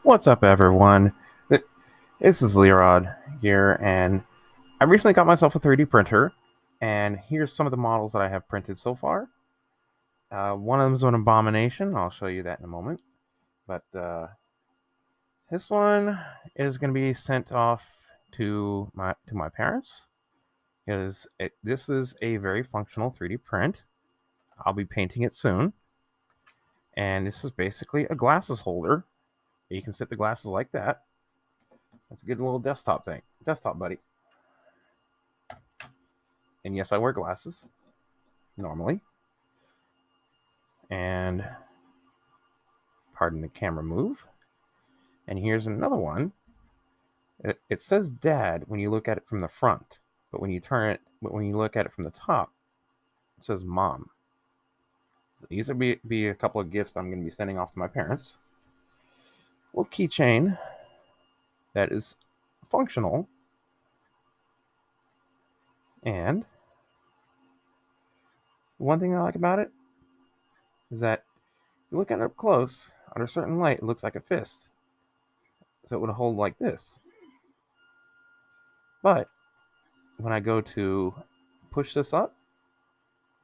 What's up, everyone? This is Leerod here, and I recently got myself a 3D printer, and here's some of the models that I have printed so far. One of them is an abomination. I'll show you that in a moment. But this one is going to be sent off to my parents because this is a very functional 3D print. I'll be painting it soon, and this is basically a glasses holder. You can set the glasses like that. That's a good little desktop buddy. And yes, I wear glasses normally. And pardon the camera move. And here's another one. It says Dad when you look at it from the front, but when you look at it from the top, it says Mom. These will be a couple of gifts I'm going to be sending off to my parents. A little keychain that is functional. And one thing I like about it is that if you look at it up close, under a certain light, it looks like a fist. So it would hold like this. But when I go to push this up,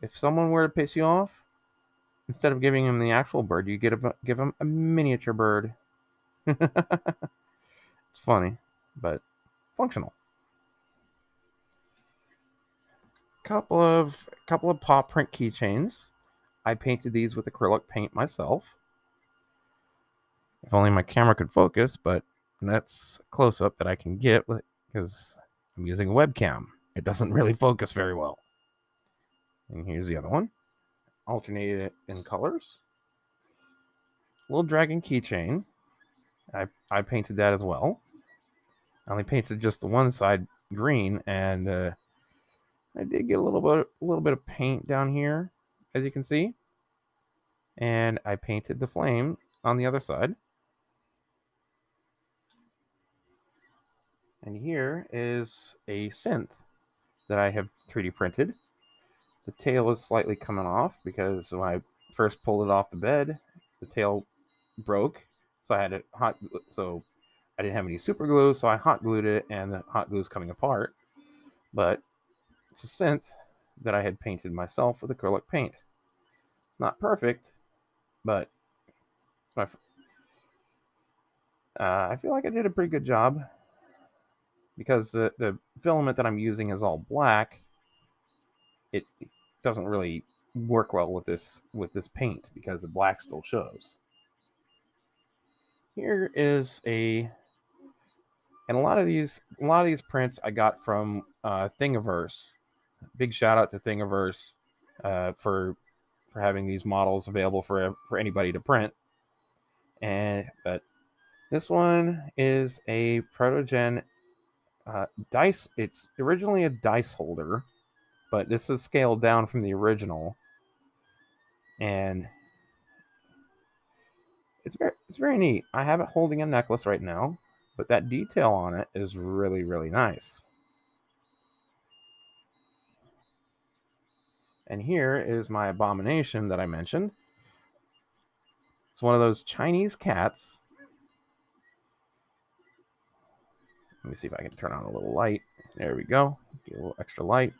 if someone were to piss you off, instead of giving him the actual bird, you give him a miniature bird. It's funny, but functional. Couple of paw print keychains. I painted these with acrylic paint myself. If only my camera could focus, but that's a close up that I can get because I'm using a webcam. It doesn't really focus very well. And here's the other one. Alternated it in colors. Little dragon keychain. I painted that as well. I only painted just the one side green, and I did get a little bit of paint down here, as you can see. And I painted the flame on the other side. And here is a synth that I have 3D printed. The tail is slightly coming off because when I first pulled it off the bed, the tail broke. So I didn't have any super glue, so I hot glued it, and the hot glue is coming apart. But it's a synth that I had painted myself with acrylic paint. Not perfect, but I feel like I did a pretty good job because the filament that I'm using is all black. It doesn't really work well with this paint because the black still shows. Here is and a lot of these prints I got from Thingiverse. Big shout out to Thingiverse for having these models available for anybody to print. But this one is a protogen dice. It's originally a dice holder, but this is scaled down from the original, and it's very neat. I have it holding a necklace right now, but that detail on it is really, really nice. And here is my abomination that I mentioned. It's one of those Chinese cats. Let me see if I can turn on a little light. There we go. Get a little extra light.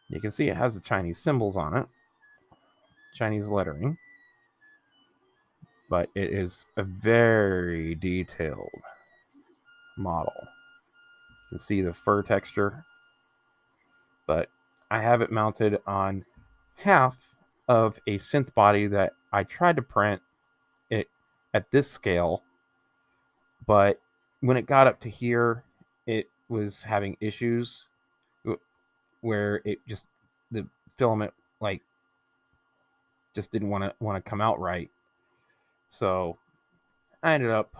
You can see it has the Chinese symbols on it, Chinese lettering, but it is a very detailed model. You can see the fur texture, but I have it mounted on half of a synth body that I tried to print it at this scale, but when it got up to here, it was having issues where the filament just didn't want to come out right. So I ended up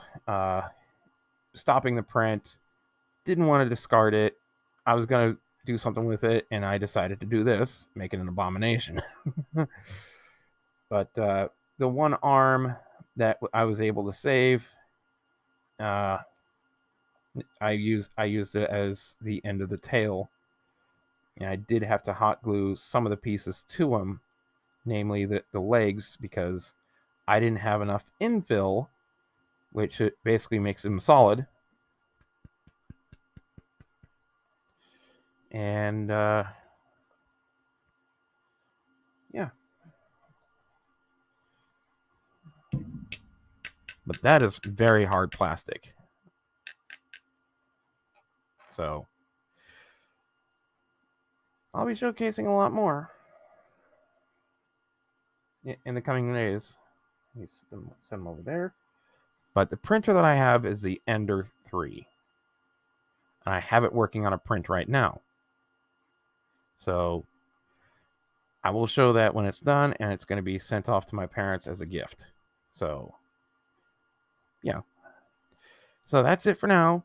stopping the print. Didn't want to discard it. I was gonna do something with it, and I decided to do this, make it an abomination. But the one arm that I was able to save, I used it as the end of the tail, and I did have to hot glue some of the pieces to them, namely the legs, because I didn't have enough infill which basically makes them solid. And yeah. But that is very hard plastic. So I'll be showcasing a lot more in the coming days. Let me send them over there. But the printer that I have is the Ender 3. And I have it working on a print right now. So I will show that when it's done, and it's going to be sent off to my parents as a gift. So, yeah. So that's it for now.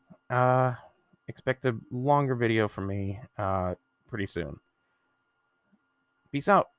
Expect a longer video from me pretty soon. Peace out.